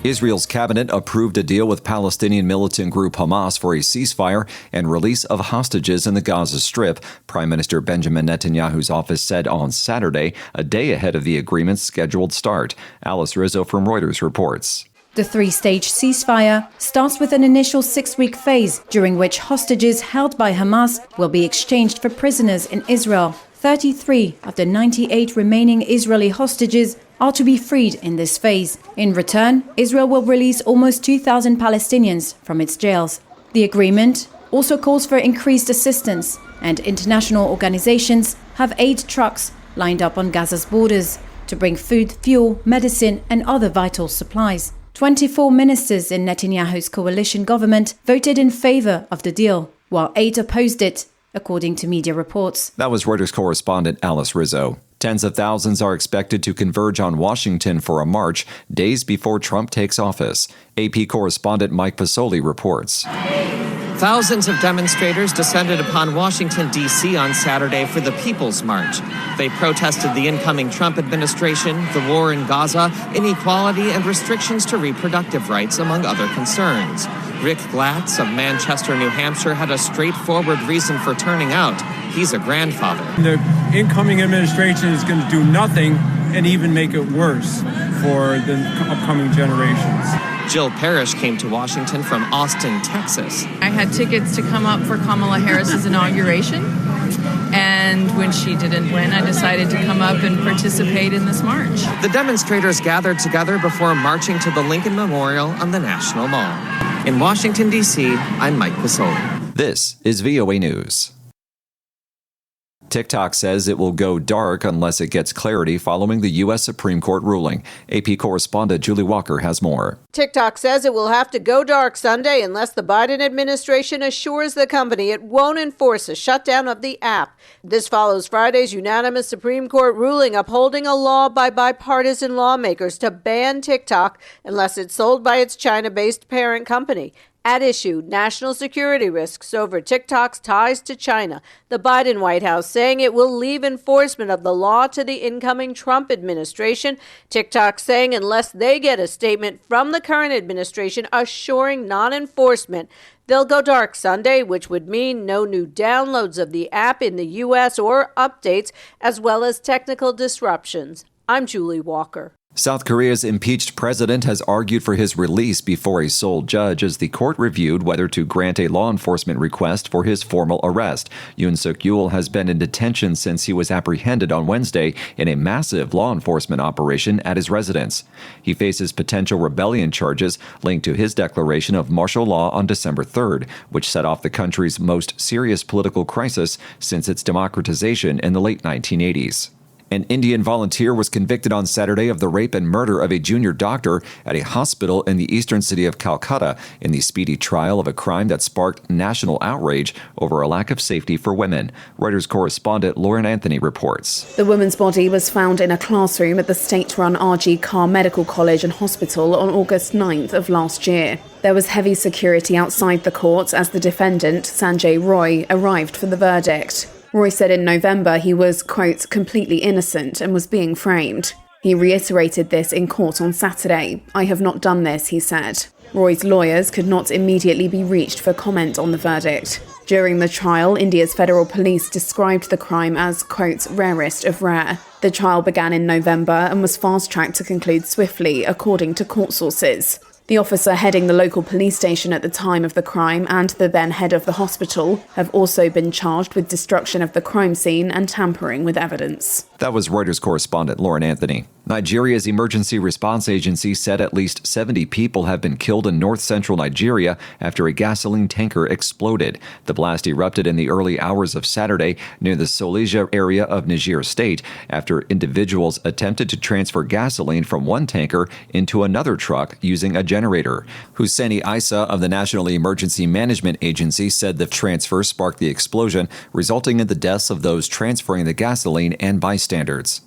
Israel's cabinet approved a deal with Palestinian militant group Hamas for a ceasefire and release of hostages in the Gaza Strip, Prime Minister Benjamin Netanyahu's office said on Saturday, a day ahead of the agreement's scheduled start. Alice Rizzo from Reuters reports. The three-stage ceasefire starts with an initial 6-week phase, during which hostages held by Hamas will be exchanged for prisoners in Israel. 33 of the 98 remaining Israeli hostages are to be freed in this phase. In return, Israel will release almost 2,000 Palestinians from its jails. The agreement also calls for increased assistance, and international organizations have aid trucks lined up on Gaza's borders to bring food, fuel, medicine, and other vital supplies. 24 ministers in Netanyahu's coalition government voted in favor of the deal, while 8 opposed it, according to media reports. That was Reuters correspondent Alice Rizzo. Tens of thousands are expected to converge on Washington for a march days before Trump takes office. AP correspondent Mike Pasoli reports. Thousands of demonstrators descended upon Washington, D.C. on Saturday for the People's March. They protested the incoming Trump administration, the war in Gaza, inequality, and restrictions to reproductive rights, among other concerns. Rick Glatz of Manchester, New Hampshire, had a straightforward reason for turning out. He's a grandfather. The incoming administration is going to do nothing and even make it worse for the upcoming generations. Jill Parrish came to Washington from Austin, Texas. I had tickets to come up for Kamala Harris's inauguration, and when she didn't win, I decided to come up and participate in this march. The demonstrators gathered together before marching to the Lincoln Memorial on the National Mall. In Washington, D.C., I'm Mike Pasoli. This is VOA News. TikTok says it will go dark unless it gets clarity following the U.S. Supreme Court ruling. AP correspondent Julie Walker has more. TikTok says it will have to go dark Sunday unless the Biden administration assures the company it won't enforce a shutdown of the app. This follows Friday's unanimous Supreme Court ruling upholding a law by bipartisan lawmakers to ban TikTok unless it's sold by its China-based parent company. At issue, national security risks over TikTok's ties to China. The Biden White House saying it will leave enforcement of the law to the incoming Trump administration. TikTok saying unless they get a statement from the current administration assuring non-enforcement, they'll go dark Sunday, which would mean no new downloads of the app in the U.S. or updates, as well as technical disruptions. I'm Julie Walker. South Korea's impeached president has argued for his release before a sole judge as the court reviewed whether to grant a law enforcement request for his formal arrest. Yoon Suk-yeol has been in detention since he was apprehended on Wednesday in a massive law enforcement operation at his residence. He faces potential rebellion charges linked to his declaration of martial law on December 3rd, which set off the country's most serious political crisis since its democratization in the late 1980s. An Indian volunteer was convicted on Saturday of the rape and murder of a junior doctor at a hospital in the eastern city of Calcutta in the speedy trial of a crime that sparked national outrage over a lack of safety for women. Reuters correspondent Lauren Anthony reports. The woman's body was found in a classroom at the state-run RG Carr Medical College and Hospital on August 9th of last year. There was heavy security outside the court as the defendant, Sanjay Roy, arrived for the verdict. Roy said in November he was, quote, completely innocent and was being framed. He reiterated this in court on Saturday. I have not done this, he said. Roy's lawyers could not immediately be reached for comment on the verdict. During the trial, India's federal police described the crime as, quote, rarest of rare. The trial began in November and was fast-tracked to conclude swiftly, according to court sources. The officer heading the local police station at the time of the crime and the then head of the hospital have also been charged with destruction of the crime scene and tampering with evidence. That was Reuters correspondent Lauren Anthony. Nigeria's emergency response agency said at least 70 people have been killed in north-central Nigeria after a gasoline tanker exploded. The blast erupted in the early hours of Saturday near the Solija area of Niger State after individuals attempted to transfer gasoline from one tanker into another truck using a generator. Hussaini Isa of the National Emergency Management Agency said the transfer sparked the explosion, resulting in the deaths of those transferring the gasoline and bystanders.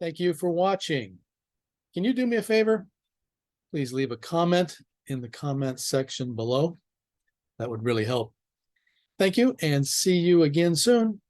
Thank you for watching. Can you do me a favor? Please leave a comment in the comment section below. That would really help. Thank you, and see you again soon.